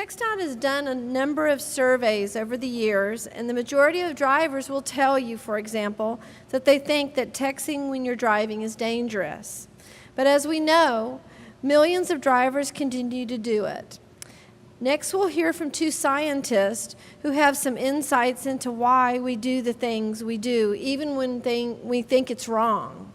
TxDOT has done a number of surveys over the years, and the majority of drivers will tell you, for example, that they think that texting when you're driving is dangerous. But as we know, millions of drivers continue to do it. Next, we'll hear from two scientists who have some insights into why we do the things we do, even when we think it's wrong.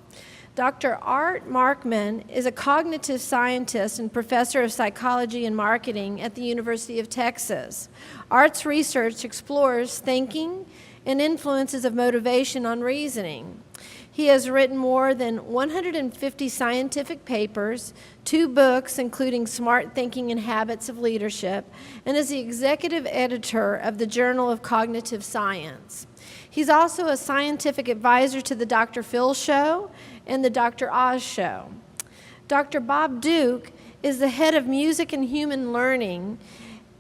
Dr. Art Markman is a cognitive scientist and professor of psychology and marketing at the University of Texas. Art's research explores thinking and influences of motivation on reasoning. He has written more than 150 scientific papers, 2 books including Smart Thinking and Habits of Leadership, and is the executive editor of the Journal of Cognitive Science. He's also a scientific advisor to the Dr. Phil Show and the Dr. Oz Show. Dr. Bob Duke is the head of music and human learning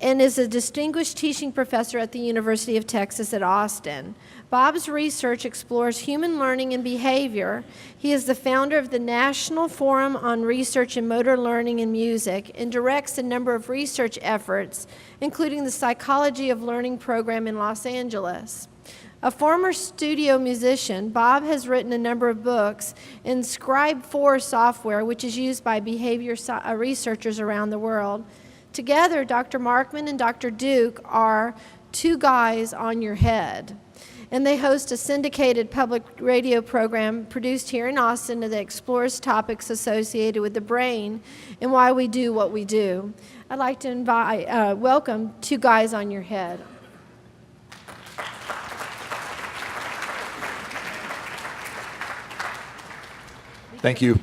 and is a distinguished teaching professor at the University of Texas at Austin. Bob's research explores human learning and behavior. He is the founder of the National Forum on Research in Motor Learning and Music and directs a number of research efforts, including the Psychology of Learning program in Los Angeles. A former studio musician, Bob has written a number of books in Scribe4 software, which is used by behavior researchers around the world. Together, Dr. Markman and Dr. Duke are two guys on your head. And they host a syndicated public radio program produced here in Austin that explores topics associated with the brain and why we do what we do. I'd like to welcome Two Guys on Your Head. Thank you.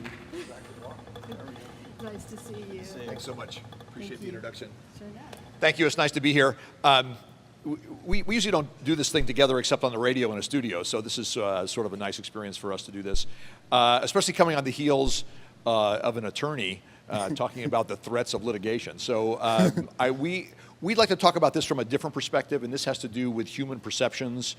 Nice to see you. Thanks so much. Appreciate the introduction. Sure does. Thank you. It's nice to be here. We usually don't do this thing together except on the radio in a studio, so this is sort of a nice experience for us to do this, especially coming on the heels of an attorney talking about the threats of litigation. So we'd like to talk about this from a different perspective, and this has to do with human perceptions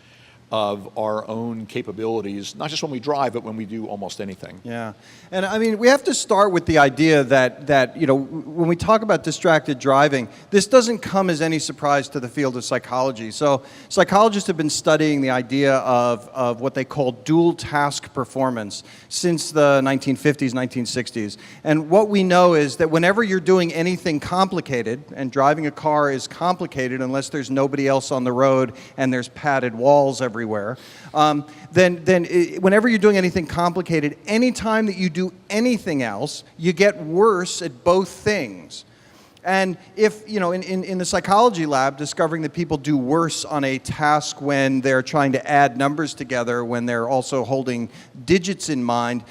of our own capabilities, not just when we drive, but when we do almost anything. Yeah, and I mean, we have to start with the idea that you know, when we talk about distracted driving, this doesn't come as any surprise to the field of psychology. So psychologists have been studying the idea of what they call dual task performance since the 1950s, 1960s. And what we know is that whenever you're doing anything complicated, and driving a car is complicated unless there's nobody else on the road and there's padded walls everywhere, whenever you're doing anything complicated, anytime that you do anything else, you get worse at both things. And if, you know, in the psychology lab, discovering that people do worse on a task when they're trying to add numbers together, when they're also holding digits in mind,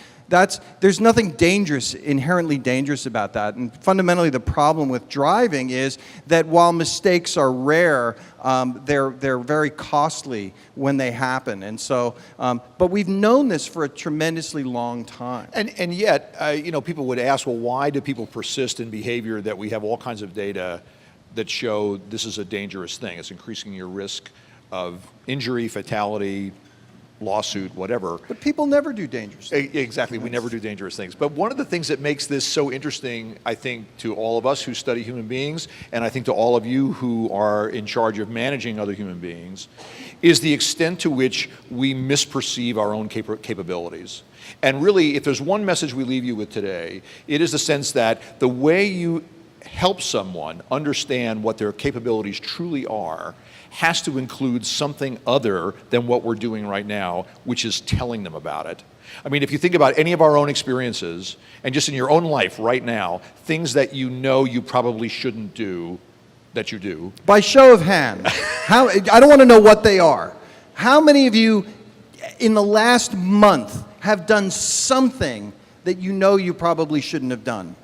there's nothing inherently dangerous about that. And fundamentally, the problem with driving is that while mistakes are rare, they're very costly when they happen. And so, but we've known this for a tremendously long time. And yet, you know, people would ask, well, why do people persist in behavior that we have all kinds of data that show this is a dangerous thing? It's increasing your risk of injury, fatality, lawsuit, whatever. But people never do dangerous things. Exactly, we never do dangerous things. But one of the things that makes this so interesting, I think, to all of us who study human beings, and I think to all of you who are in charge of managing other human beings, is the extent to which we misperceive our own capabilities. And really, if there's one message we leave you with today, it is the sense that the way you help someone understand what their capabilities truly are has to include something other than what we're doing right now, which is telling them about it. I mean, if you think about any of our own experiences, and just in your own life right now, things that you know you probably shouldn't do, that you do. By show of hands, I don't want to know what they are. How many of you in the last month have done something that you know you probably shouldn't have done?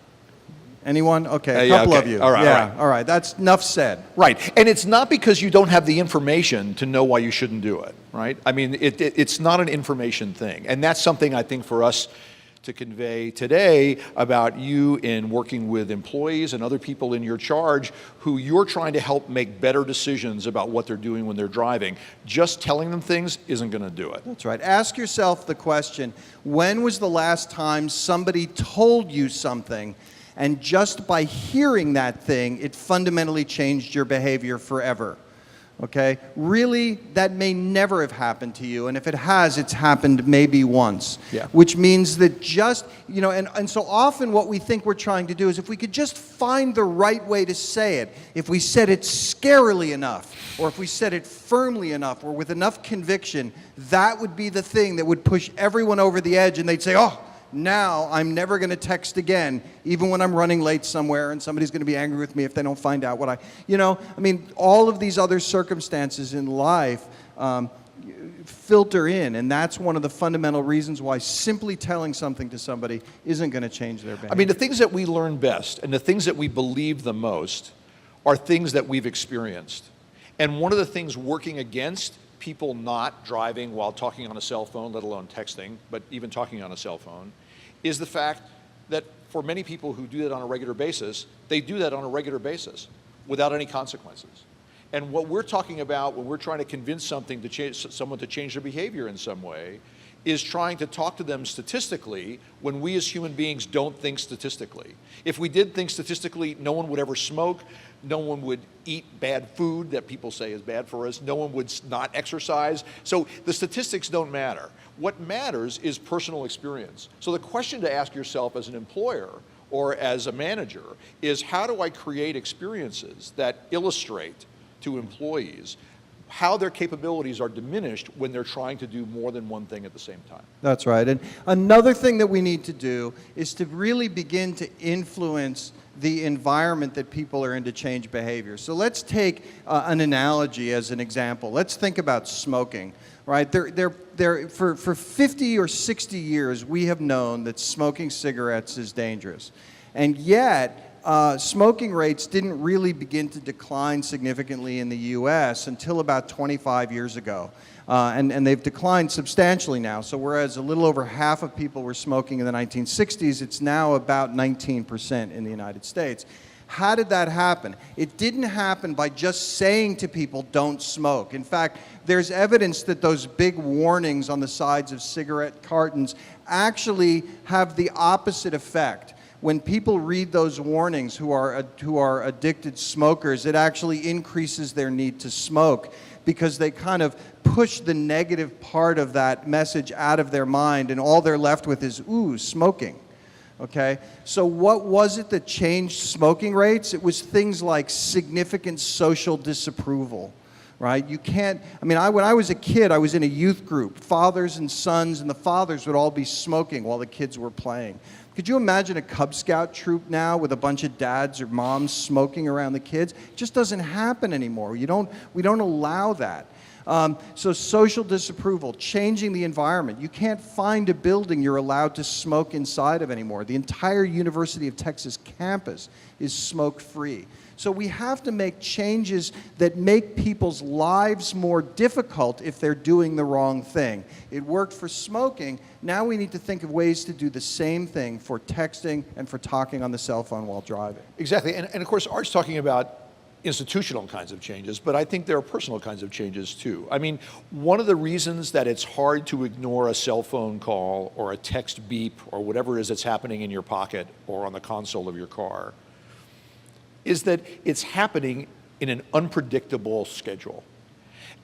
Anyone? Okay, a couple of you. All right, all right. That's enough said. Right, and it's not because you don't have the information to know why you shouldn't do it, right? I mean, it's not an information thing, and that's something I think for us to convey today about you in working with employees and other people in your charge who you're trying to help make better decisions about what they're doing when they're driving. Just telling them things isn't going to do it. That's right. Ask yourself the question, when was the last time somebody told you something And just by hearing that thing, it fundamentally changed your behavior forever. Okay? Really, that may never have happened to you, and if it has, it's happened maybe once. Yeah. Which means that just, and so often what we think we're trying to do is if we could just find the right way to say it, if we said it scarily enough, or if we said it firmly enough, or with enough conviction, that would be the thing that would push everyone over the edge, and they'd say, oh, now I'm never going to text again, even when I'm running late somewhere and somebody's going to be angry with me if they don't find out what all of these other circumstances in life filter in, and that's one of the fundamental reasons why simply telling something to somebody isn't going to change their behavior. I mean, the things that we learn best and the things that we believe the most are things that we've experienced. And one of the things working against people not driving while talking on a cell phone, let alone texting, but even talking on a cell phone, is the fact that for many people who do that on a regular basis, they do that on a regular basis without any consequences. And what we're talking about when we're trying to convince someone to change their behavior in some way is trying to talk to them statistically when we as human beings don't think statistically. If we did think statistically, no one would ever smoke, no one would eat bad food that people say is bad for us, no one would not exercise. So the statistics don't matter. What matters is personal experience. So the question to ask yourself as an employer or as a manager is, how do I create experiences that illustrate to employees how their capabilities are diminished when they're trying to do more than one thing at the same time? That's right. And another thing that we need to do is to really begin to influence the environment that people are in to change behavior. So let's take an analogy as an example. Let's think about smoking, right? For 50 or 60 years, we have known that smoking cigarettes is dangerous. And yet, smoking rates didn't really begin to decline significantly in the U.S. until about 25 years ago. And they've declined substantially now. So whereas a little over half of people were smoking in the 1960s, it's now about 19% in the United States. How did that happen? It didn't happen by just saying to people, don't smoke. In fact, there's evidence that those big warnings on the sides of cigarette cartons actually have the opposite effect. When people read those warnings who are addicted smokers, it actually increases their need to smoke because they kind of push the negative part of that message out of their mind, and all they're left with is, ooh, smoking. Okay? So what was it that changed smoking rates? It was things like significant social disapproval. Right? You can't, when I was a kid, I was in a youth group, fathers and sons, and the fathers would all be smoking while the kids were playing. Could you imagine a Cub Scout troop now with a bunch of dads or moms smoking around the kids? It just doesn't happen anymore. We don't allow that. So social disapproval, changing the environment. You can't find a building you're allowed to smoke inside of anymore. The entire University of Texas campus is smoke-free. So we have to make changes that make people's lives more difficult if they're doing the wrong thing. It worked for smoking. Now we need to think of ways to do the same thing for texting and for talking on the cell phone while driving. Exactly. And of course, Art's talking about institutional kinds of changes, but I think there are personal kinds of changes too. I mean, one of the reasons that it's hard to ignore a cell phone call or a text beep or whatever it is that's happening in your pocket or on the console of your car is that it's happening in an unpredictable schedule.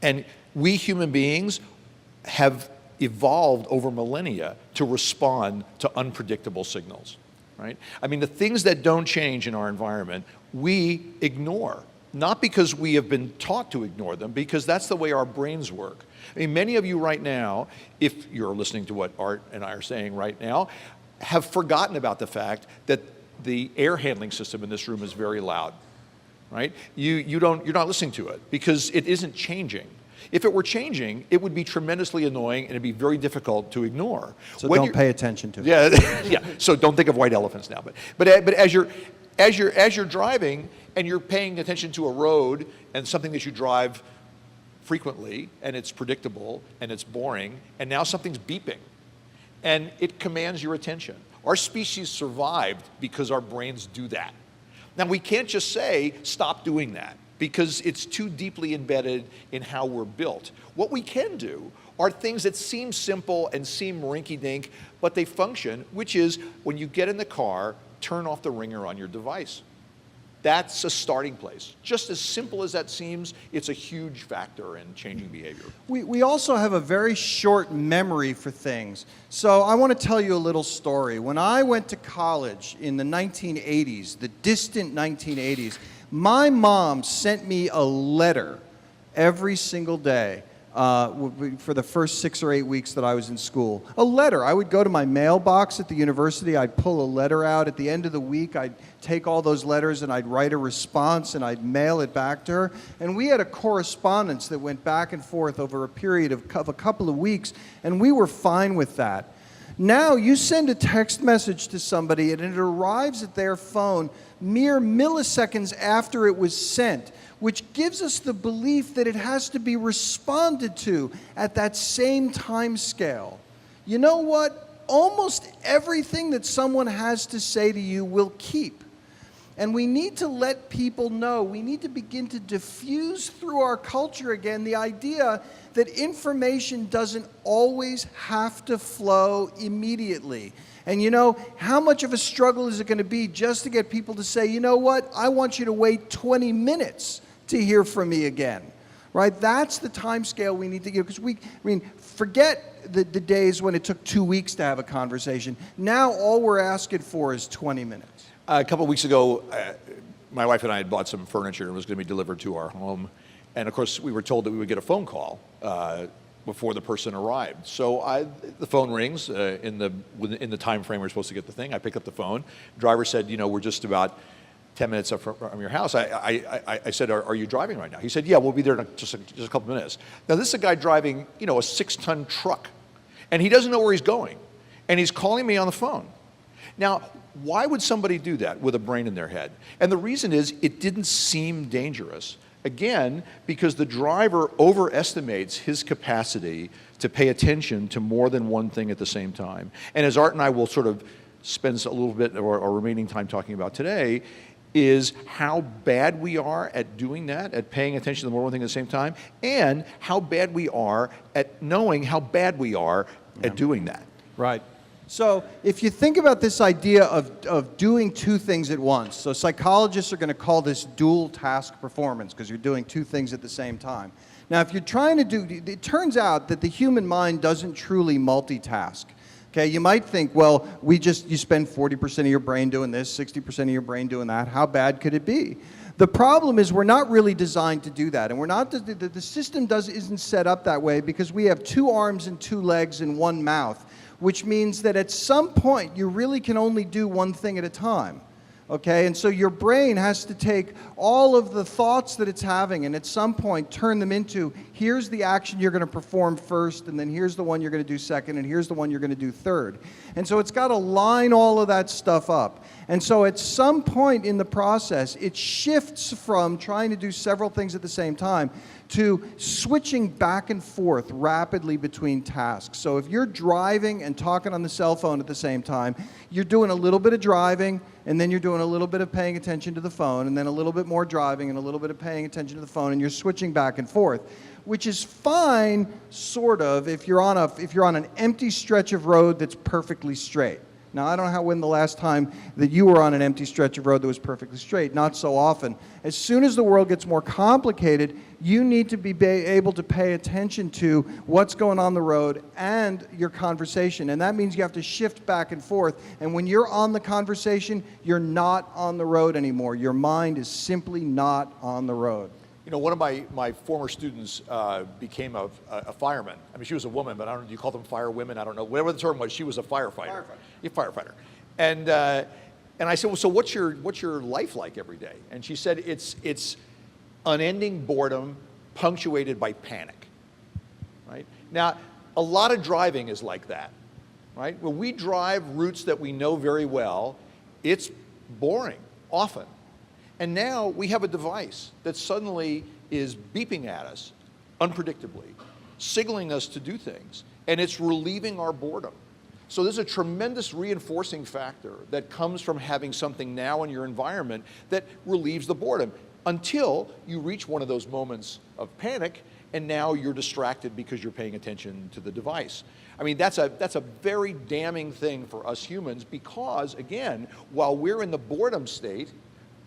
And we human beings have evolved over millennia to respond to unpredictable signals, right? I mean, the things that don't change in our environment, we ignore. Not because we have been taught to ignore them, because that's the way our brains work. I mean, many of you right now, if you're listening to what Art and I are saying right now, have forgotten about the fact that the air handling system in this room is very loud, right? You're not listening to it because it isn't changing. If it were changing, it would be tremendously annoying and it'd be very difficult to ignore. So don't pay attention to it. Yeah, yeah. So don't think of white elephants now. But as you're driving and you're paying attention to a road and something that you drive frequently and it's predictable and it's boring and now something's beeping and it commands your attention. Our species survived because our brains do that. Now, we can't just say, stop doing that, because it's too deeply embedded in how we're built. What we can do are things that seem simple and seem rinky-dink, but they function, which is when you get in the car, turn off the ringer on your device. That's a starting place. Just as simple as that seems, it's a huge factor in changing behavior. We also have a very short memory for things. So I want to tell you a little story. When I went to college in the 1980s, the distant 1980s, my mom sent me a letter every single day for the first 6 or 8 weeks that I was in school. A letter. I would go to my mailbox at the university, I'd pull a letter out. At the end of the week, I'd take all those letters and I'd write a response and I'd mail it back to her. And we had a correspondence that went back and forth over a period of a couple of weeks, and we were fine with that. Now you send a text message to somebody and it arrives at their phone mere milliseconds after it was sent, which gives us the belief that it has to be responded to at that same time scale. You know what? Almost everything that someone has to say to you will keep. And we need to let people know, we need to begin to diffuse through our culture again the idea that information doesn't always have to flow immediately. And you know, how much of a struggle is it going to be just to get people to say, you know what, I want you to wait 20 minutes to hear from me again, right? That's the time scale we need to give, because forget the days when it took 2 weeks to have a conversation. Now all we're asking for is 20 minutes. A couple of weeks ago, my wife and I had bought some furniture and it was going to be delivered to our home. And of course, we were told that we would get a phone call before the person arrived. So the phone rings in the time frame we're supposed to get the thing. I pick up the phone. Driver said, you know, we're just about 10 minutes up from your house. I said, are you driving right now? He said, yeah, we'll be there in just a couple minutes. Now, this is a guy driving, you know, a 6-ton truck, and he doesn't know where he's going, and he's calling me on the phone. Now, why would somebody do that with a brain in their head? And the reason is it didn't seem dangerous. Again, because the driver overestimates his capacity to pay attention to more than one thing at the same time. And as Art and I will sort of spend a little bit of our remaining time talking about today, is how bad we are at doing that, at paying attention to more than one thing at the same time, and how bad we are at knowing how bad we are at doing that. Right. So if you think about this idea of doing two things at once, so psychologists are going to call this dual task performance because you're doing two things at the same time. Now, if you're trying to do, it turns out that the human mind doesn't truly multitask. Okay, you might think, well, you spend 40% of your brain doing this, 60% of your brain doing that. How bad could it be? The problem is we're not really designed to do that, and we're not. The system isn't set up that way because we have 2 arms and 2 legs and 1 mouth, which means that at some point you really can only do one thing at a time. Okay, and so your brain has to take all of the thoughts that it's having and at some point turn them into, here's the action you're going to perform first, and then here's the one you're going to do second, and here's the one you're going to do third. And so it's got to line all of that stuff up. And so at some point in the process, it shifts from trying to do several things at the same time to switching back and forth rapidly between tasks. So if you're driving and talking on the cell phone at the same time, you're doing a little bit of driving, and then you're doing a little bit of paying attention to the phone, and then a little bit more driving and a little bit of paying attention to the phone, and you're switching back and forth, which is fine, sort of, if you're on an empty stretch of road that's perfectly straight. Now, I don't know when the last time that you were on an empty stretch of road that was perfectly straight. Not so often. As soon as the world gets more complicated, you need to be able to pay attention to what's going on the road and your conversation. And that means you have to shift back and forth. And when you're on the conversation, you're not on the road anymore. Your mind is simply not on the road. You know, one of my former students became a fireman. I mean, she was a woman, but I don't know, do you call them fire women? I don't know. Whatever the term was, she was a firefighter. Firefighter. And I said, well, so what's your life like every day? And she said, it's unending boredom punctuated by panic, right? Now, a lot of driving is like that, right? When we drive routes that we know very well, it's boring, often. And now we have a device that suddenly is beeping at us unpredictably, signaling us to do things, and it's relieving our boredom. So there's a tremendous reinforcing factor that comes from having something now in your environment that relieves the boredom until you reach one of those moments of panic and now you're distracted because you're paying attention to the device. I mean, that's a very damning thing for us humans because, again, while we're in the boredom state,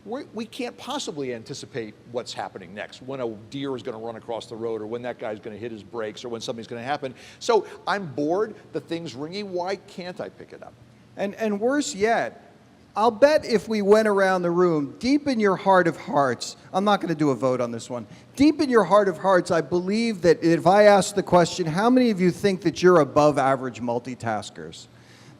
we can't possibly anticipate what's happening next, when a deer is going to run across the road, or when that guy's going to hit his brakes, or when something's going to happen. So I'm bored, the thing's ringing, why can't I pick it up? And worse yet, I'll bet if we went around the room, deep in your heart of hearts, I'm not going to do a vote on this one, deep in your heart of hearts, I believe that if I ask the question, how many of you think that you're above average multitaskers?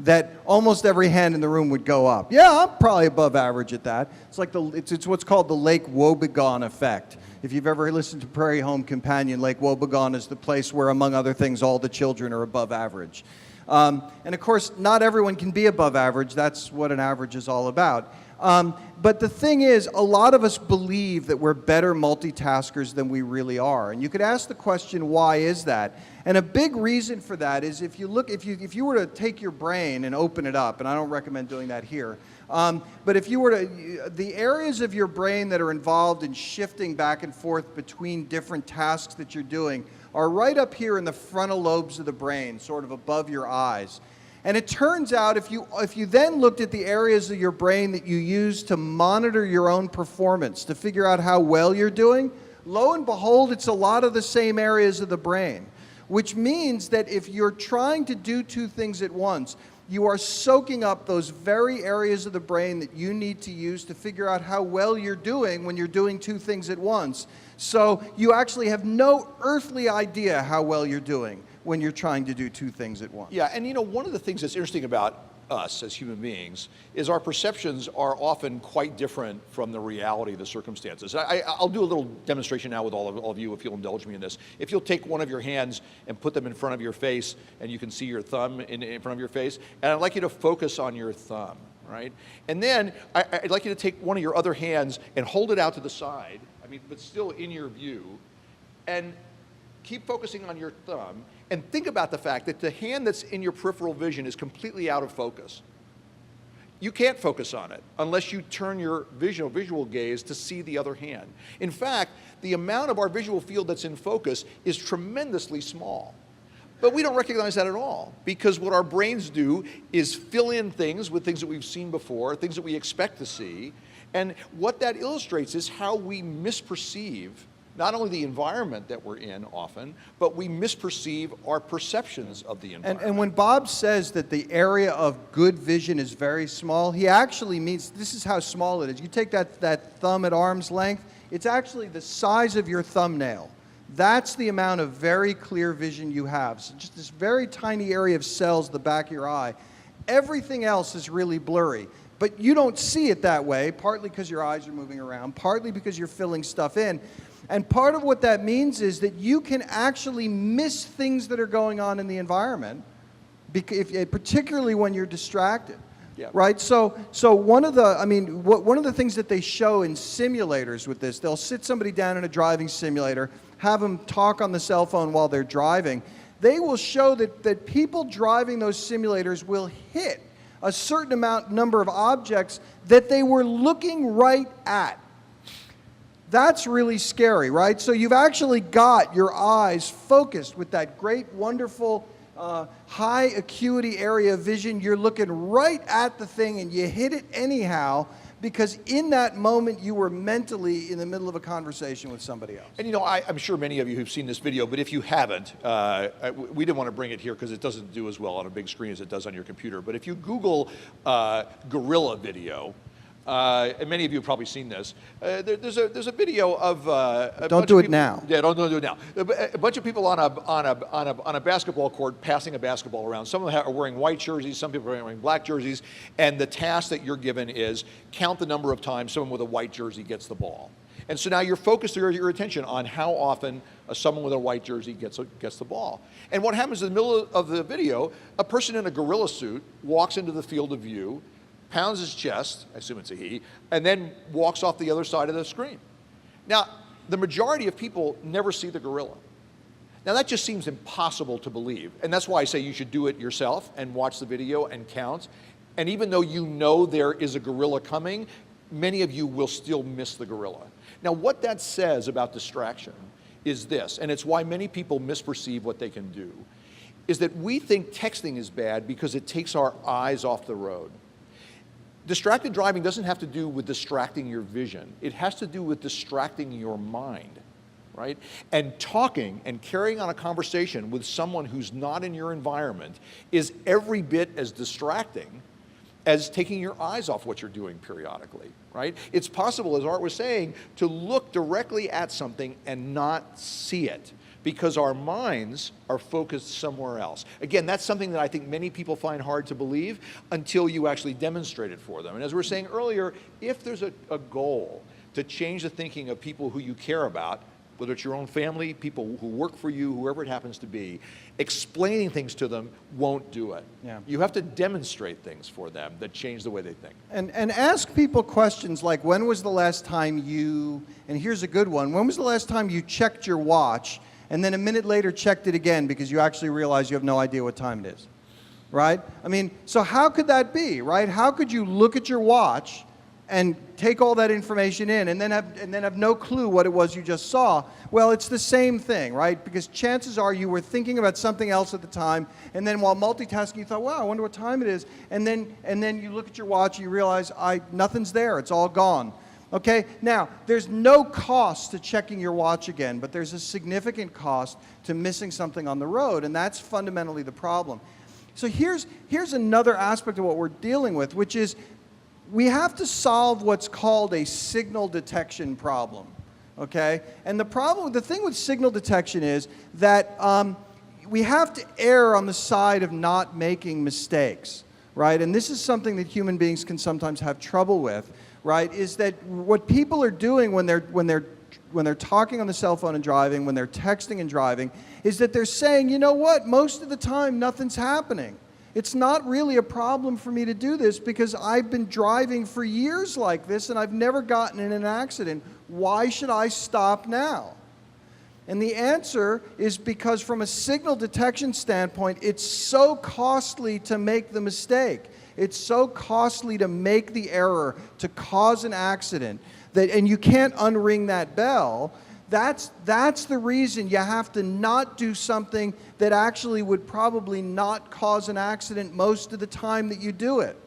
That almost every hand in the room would go up. Yeah, I'm probably above average at that. It's like it's what's called the Lake Wobegon effect. If you've ever listened to Prairie Home Companion, Lake Wobegon is the place where, among other things, all the children are above average. And of course, not everyone can be above average. That's what an average is all about. But the thing is, a lot of us believe that we're better multitaskers than we really are. And you could ask the question, why is that? And a big reason for that is if you were to take your brain and open it up, and I don't recommend doing that here, but if you were to, the areas of your brain that are involved in shifting back and forth between different tasks that you're doing are right up here in the frontal lobes of the brain, sort of above your eyes. And it turns out if you then looked at the areas of your brain that you use to monitor your own performance, to figure out how well you're doing, lo and behold, it's a lot of the same areas of the brain. Which means that if you're trying to do two things at once, you are soaking up those very areas of the brain that you need to use to figure out how well you're doing when you're doing two things at once. So you actually have no earthly idea how well you're doing when you're trying to do two things at once. Yeah, and you know, one of the things that's interesting about us as human beings is our perceptions are often quite different from the reality of the circumstances. I'll do a little demonstration now with all of you, if you'll indulge me in this. If you'll take one of your hands and put them in front of your face, and you can see your thumb in front of your face, and I'd like you to focus on your thumb, right? And then I'd like you to take one of your other hands and hold it out to the side, but still in your view, and keep focusing on your thumb, and think about the fact that the hand that's in your peripheral vision is completely out of focus. You can't focus on it unless you turn your visual gaze to see the other hand. In fact, the amount of our visual field that's in focus is tremendously small. But we don't recognize that at all, because what our brains do is fill in things with things that we've seen before, things that we expect to see, and what that illustrates is how we misperceive not only the environment that we're in often, but we misperceive our perceptions of the environment. And when Bob says that the area of good vision is very small, he actually means this is how small it is. You take that thumb at arm's length, it's actually the size of your thumbnail. That's the amount of very clear vision you have. So just this very tiny area of cells at the back of your eye. Everything else is really blurry. But you don't see it that way, partly because your eyes are moving around, partly because you're filling stuff in. And part of what that means is that you can actually miss things that are going on in the environment, particularly when you're distracted. Yeah. Right? So one of the things that they show in simulators with this, they'll sit somebody down in a driving simulator, have them talk on the cell phone while they're driving. They will show that people driving those simulators will hit a certain number of objects that they were looking right at. That's really scary, right? So you've actually got your eyes focused with that great, wonderful, high acuity area of vision. You're looking right at the thing and you hit it anyhow because in that moment you were mentally in the middle of a conversation with somebody else. And you know, I'm sure many of you who've seen this video, but if you haven't, we didn't want to bring it here because it doesn't do as well on a big screen as it does on your computer. But if you Google gorilla video, and many of you have probably seen this. There's a video of don't do it now. Yeah, don't do it now. A bunch of people on a basketball court passing a basketball around. Some of them are wearing white jerseys. Some people are wearing black jerseys. And the task that you're given is count the number of times someone with a white jersey gets the ball. And so now you're focused your attention on how often someone with a white jersey gets the ball. And what happens in the middle of the video? A person in a gorilla suit walks into the field of view, pounds his chest, I assume it's a he, and then walks off the other side of the screen. Now, the majority of people never see the gorilla. Now, that just seems impossible to believe, and that's why I say you should do it yourself and watch the video and count. And even though you know there is a gorilla coming, many of you will still miss the gorilla. Now, what that says about distraction is this, and it's why many people misperceive what they can do, is that we think texting is bad because it takes our eyes off the road. Distracted driving doesn't have to do with distracting your vision. It has to do with distracting your mind, right? And talking and carrying on a conversation with someone who's not in your environment is every bit as distracting as taking your eyes off what you're doing periodically, right? It's possible, as Art was saying, to look directly at something and not see it because our minds are focused somewhere else. Again, that's something that I think many people find hard to believe until you actually demonstrate it for them. And as we were saying earlier, if there's a goal to change the thinking of people who you care about, whether it's your own family, people who work for you, whoever it happens to be, explaining things to them won't do it. Yeah. You have to demonstrate things for them that change the way they think. And ask people questions like, when was the last time you, and here's a good one, when was the last time you checked your watch and then a minute later checked it again because you actually realize you have no idea what time it is, right? I mean, so how could that be, right? How could you look at your watch and take all that information in and then have no clue what it was you just saw? Well, it's the same thing, right? Because chances are you were thinking about something else at the time, and then while multitasking you thought, wow, I wonder what time it is, and then you look at your watch and you realize nothing's there, it's all gone. Okay, now there's no cost to checking your watch again, but there's a significant cost to missing something on the road, and that's fundamentally the problem. So here's another aspect of what we're dealing with, which is we have to solve what's called a signal detection problem, okay? And the thing with signal detection is that we have to err on the side of not making mistakes, right? And this is something that human beings can sometimes have trouble with, right? Is that what people are doing when they're talking on the cell phone and driving, when they're texting and driving, is that they're saying, you know what, most of the time nothing's happening. It's not really a problem for me to do this because I've been driving for years like this and I've never gotten in an accident. Why should I stop now? And the answer is because from a signal detection standpoint, it's so costly to make the mistake. It's so costly to make the error, to cause an accident, and you can't unring that bell. That's the reason you have to not do something that actually would probably not cause an accident most of the time that you do it.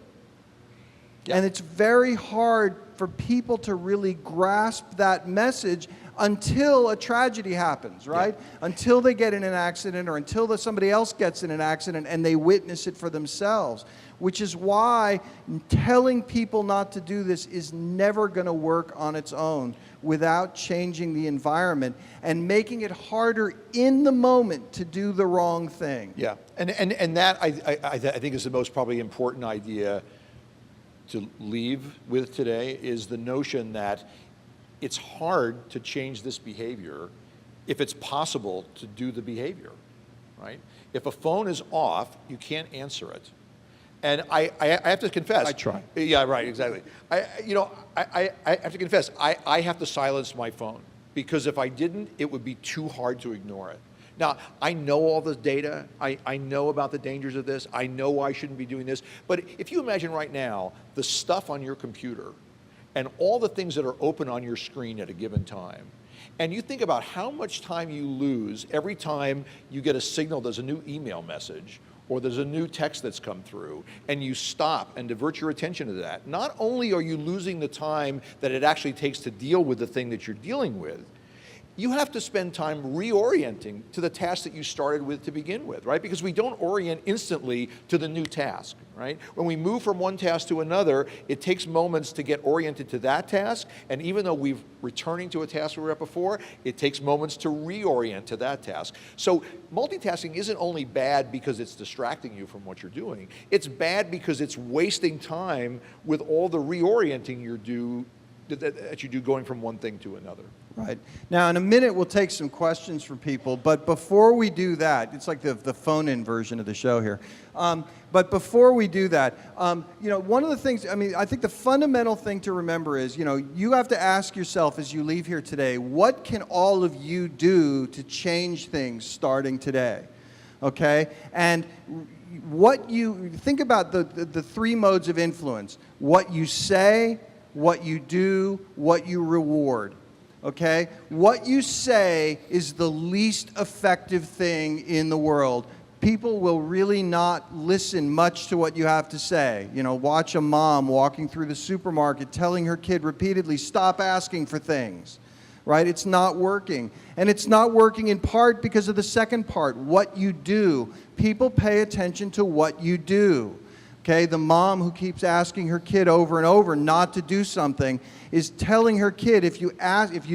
Yeah. And it's very hard for people to really grasp that message until a tragedy happens, right? Yeah. Until they get in an accident or until somebody else gets in an accident and they witness it for themselves. Which is why telling people not to do this is never going to work on its own without changing the environment and making it harder in the moment to do the wrong thing. Yeah, and that I think is the most probably important idea to leave with today is the notion that it's hard to change this behavior if it's possible to do the behavior, right? If a phone is off, you can't answer it. And I have to confess. I try. Yeah, right, exactly. I have to confess, I have to silence my phone because if I didn't, it would be too hard to ignore it. Now, I know all the data. I know about the dangers of this. I know I shouldn't be doing this. But if you imagine right now the stuff on your computer and all the things that are open on your screen at a given time, and you think about how much time you lose every time you get a signal, there's a new email message, or there's a new text that's come through, and you stop and divert your attention to that. Not only are you losing the time that it actually takes to deal with the thing that you're dealing with, you have to spend time reorienting to the task that you started with to begin with, right? Because we don't orient instantly to the new task, right? When we move from one task to another, it takes moments to get oriented to that task, and even though we're returning to a task we were at before, it takes moments to reorient to that task. So multitasking isn't only bad because it's distracting you from what you're doing, it's bad because it's wasting time with all the reorienting that you do going from one thing to another. Right. Now, in a minute, we'll take some questions from people. But before we do that, it's like the phone-in version of the show here. But before we do that, one of the things, I think the fundamental thing to remember is, you have to ask yourself as you leave here today, what can all of you do to change things starting today? Okay? And what you think about the three modes of influence: what you say, what you do, what you reward. okay? What you say is the least effective thing in the world. People will really not listen much to what you have to say. You know, watch a mom walking through the supermarket telling her kid repeatedly, stop asking for things, right? It's not working. And it's not working in part because of the second part, what you do. People pay attention to what you do. Okay, the mom who keeps asking her kid over and over not to do something is telling her kid, if you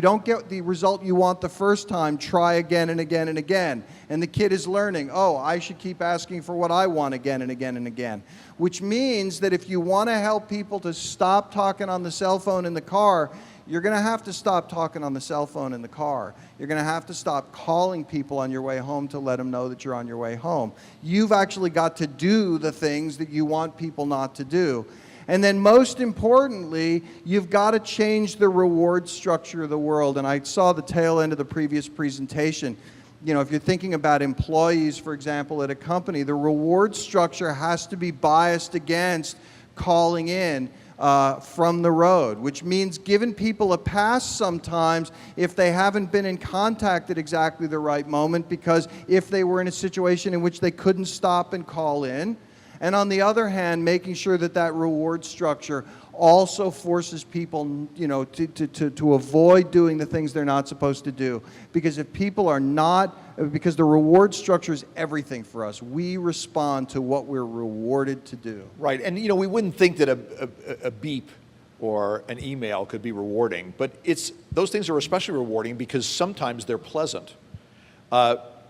don't get the result you want the first time, try again and again and again. And the kid is learning, oh, I should keep asking for what I want again and again and again. Which means that if you want to help people to stop talking on the cell phone in the car, you're going to have to stop talking on the cell phone in the car. You're going to have to stop calling people on your way home to let them know that you're on your way home. You've actually got to do the things that you want people not to do. And then most importantly, you've got to change the reward structure of the world. And I saw the tail end of the previous presentation. You know, if you're thinking about employees, for example, at a company, the reward structure has to be biased against calling in from the road, which means giving people a pass sometimes if they haven't been in contact at exactly the right moment, because if they were in a situation in which they couldn't stop and call in. And on the other hand, making sure that that reward structure also forces people, you know, to avoid doing the things they're not supposed to do. Because if people are not, because the reward structure is everything for us. We respond to what we're rewarded to do. Right, and you know, we wouldn't think that a beep or an email could be rewarding, but those things are especially rewarding because sometimes they're pleasant.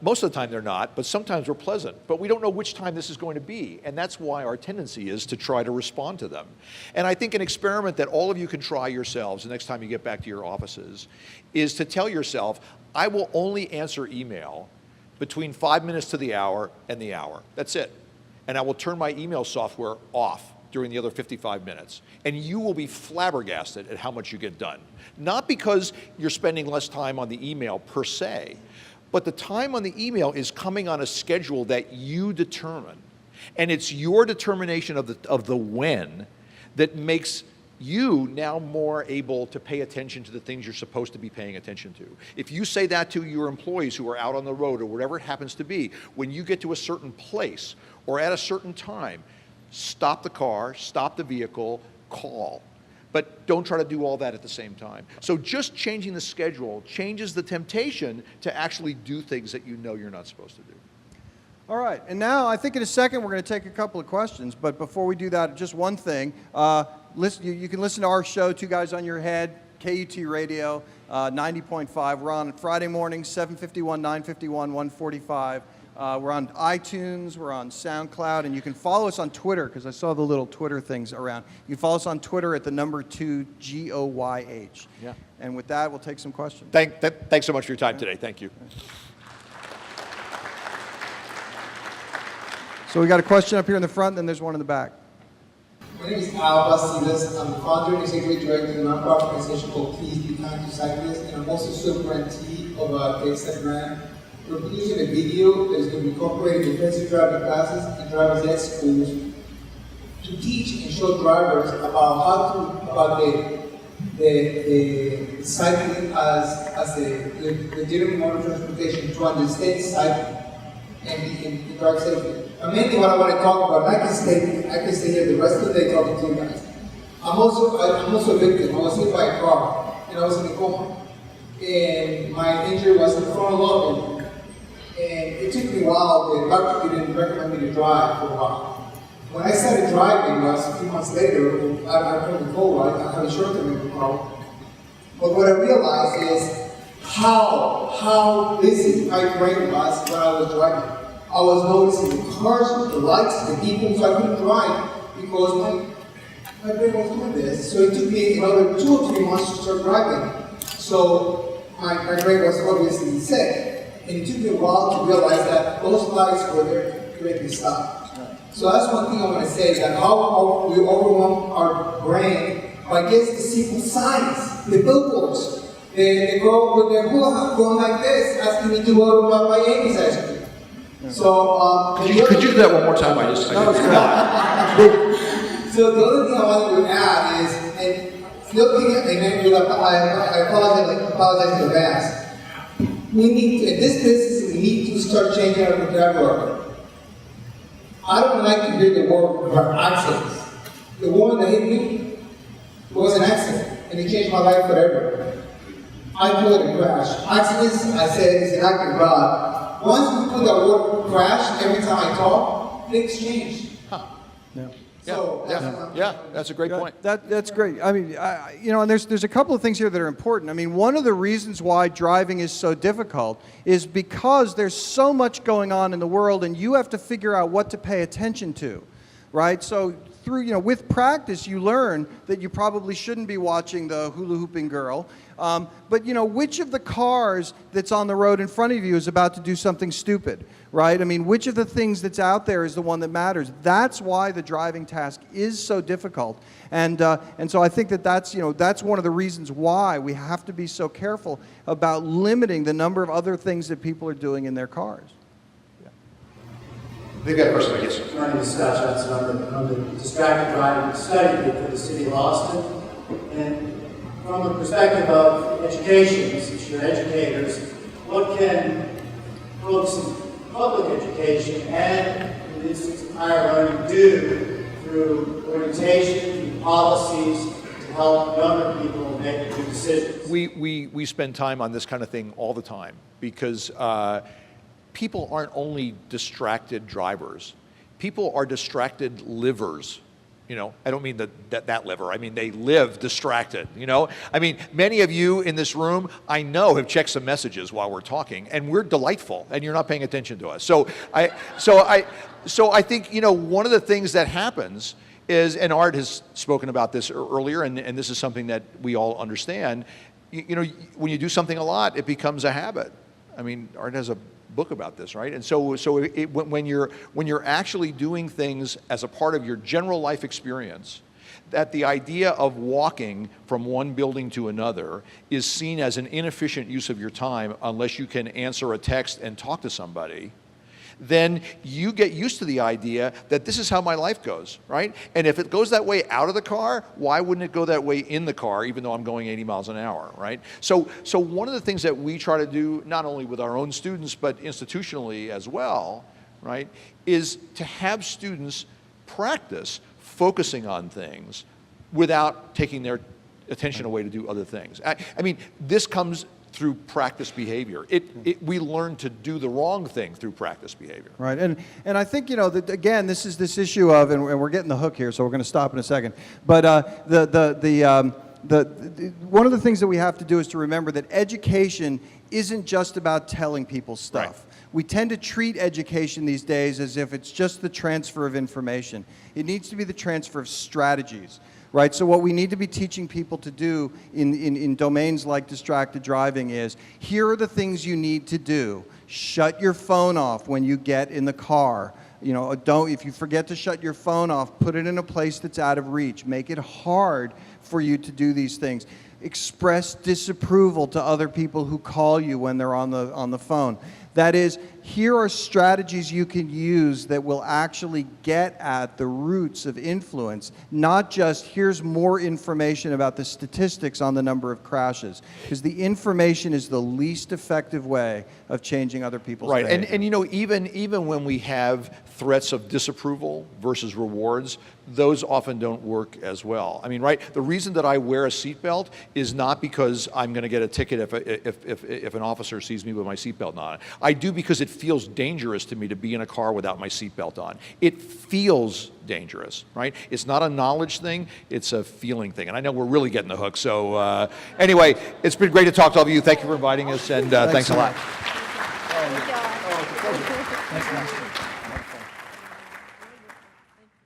Most of the time they're not, but sometimes they're pleasant. But we don't know which time this is going to be, and that's why our tendency is to try to respond to them. And I think an experiment that all of you can try yourselves the next time you get back to your offices is to tell yourself, I will only answer email between 5 minutes to the hour and the hour. That's it. And I will turn my email software off during the other 55 minutes. And you will be flabbergasted at how much you get done. Not because you're spending less time on the email per se, but the time on the email is coming on a schedule that you determine. And it's your determination of the when that makes you now more able to pay attention to the things you're supposed to be paying attention to. If you say that to your employees who are out on the road or whatever it happens to be, when you get to a certain place or at a certain time, stop the car, stop the vehicle, call. But don't try to do all that at the same time. So just changing the schedule changes the temptation to actually do things that you know you're not supposed to do. All right, and now I think in a second we're going to take a couple of questions, but before we do that, just one thing. You can listen to our show, Two Guys on Your Head, KUT Radio, 90.5. We're on Friday mornings, 7:51, 9:51, 1:45. We're on iTunes, we're on SoundCloud, and you can follow us on Twitter, because I saw the little Twitter things around. You can follow us on Twitter at the number 2 GOYH. Yeah. And with that, we'll take some questions. Thanks so much for your time today. Thank you. So we got a question up here in the front, and then there's one in the back. My name is Al Bastidas. I'm the founder and executive director of a nonprofit organization called Please Be Kind to Cyclists, and I'm also super grantee of a Kickstarter grant. We're producing a video that is going to be incorporated in defensive driving classes and driver's ed schools to teach and show drivers about the cycling as a legitimate mode of transportation, to understand cycling and drive safety. Mainly what I want to talk about, and I can stay here the rest of the day talking to you guys. I'm also a victim. I was hit by a car, and I was in a coma. And my injury was in the frontal lobe. And it took me a while. The doctor didn't recommend me to drive for a while. When I started driving, was a few months later, I don't recall right, I had a short-term recall. But what I realized is how busy my brain was when I was driving. I was noticing the cars, the lights, the people, so I couldn't drive because my brain was doing this. So it took me another 2 or 3 months to start driving. So my brain was obviously sick. And it took me a while to realize that those lights were there to make me stop. So that's one thing I want to say, that how we overwhelm our brain by just the simple signs, the billboards. They go with their hula hoop going like this, asking me to go to my Yankees ice cream. So, could you do that one more time? So the other thing I wanted to add is, and The other thing, and then I apologize in advance. We need to, in this business, we need to start changing our vocabulary. I don't like to hear the word accidents. The woman that hit me was an accident, and it changed my life forever. I call it a crash. Accidents, I said, is an act of God. Once we put that word crash every time I talk, things change. Yeah. So, That's a great point. That's great. I mean, and there's a couple of things here that are important. I mean, one of the reasons why driving is so difficult is because there's so much going on in the world, and you have to figure out what to pay attention to, right? So through, with practice, you learn that you probably shouldn't be watching the hula hooping girl. But which of the cars that's on the road in front of you is about to do something stupid, right? I mean, which of the things that's out there is the one that matters? That's why the driving task is so difficult. And so I think that's one of the reasons why we have to be so careful about limiting the number of other things that people are doing in their cars. They've got a person, yes. My name is Scott Johnson. I'm the distracted driving study group for the city of Austin. And from the perspective of education, since you're educators, what can folks in public education and in the instance of higher learning do through orientation, through policies, to help younger people make good decisions? We spend time on this kind of thing all the time because people aren't only distracted drivers. People are distracted livers. I don't mean that liver. I mean, they live distracted, I mean, many of you in this room, I know, have checked some messages while we're talking, and we're delightful, and you're not paying attention to us. So I think, one of the things that happens is, and Art has spoken about this earlier, and this is something that we all understand, when you do something a lot, it becomes a habit. I mean, Art has a book about this, right? And so when you're actually doing things as a part of your general life experience, that the idea of walking from one building to another is seen as an inefficient use of your time unless you can answer a text and talk to somebody, then you get used to the idea that this is how my life goes, right? And if it goes that way out of the car, why wouldn't it go that way in the car, even though I'm going 80 miles an hour, right? So one of the things that we try to do, not only with our own students, but institutionally as well, right, is to have students practice focusing on things without taking their attention away to do other things. I mean, this comes through practice behavior. We learn to do the wrong thing through practice behavior. Right, and I think, that, again, this is this issue of, and we're getting the hook here, so we're going to stop in a second, but one of the things that we have to do is to remember that education isn't just about telling people stuff. Right. We tend to treat education these days as if it's just the transfer of information. It needs to be the transfer of strategies. Right, so what we need to be teaching people to do in domains like distracted driving is, here are the things you need to do. Shut your phone off when you get in the car. If you forget to shut your phone off, put it in a place that's out of reach. Make it hard for you to do these things. Express disapproval to other people who call you when they're on the phone. That is, here are strategies you can use that will actually get at the roots of influence, not just here's more information about the statistics on the number of crashes, because the information is the least effective way of changing other people's behavior. And even when we have threats of disapproval versus rewards, those often don't work as well. I mean, right, the reason that I wear a seatbelt is not because I'm going to get a ticket if an officer sees me with my seatbelt on. I do because it feels dangerous to me to be in a car without my seatbelt on. It feels dangerous, right? It's not a knowledge thing, it's a feeling thing. And I know we're really getting the hook. So anyway, it's been great to talk to all of you. Thank you for inviting us, and thanks a lot. Thank you.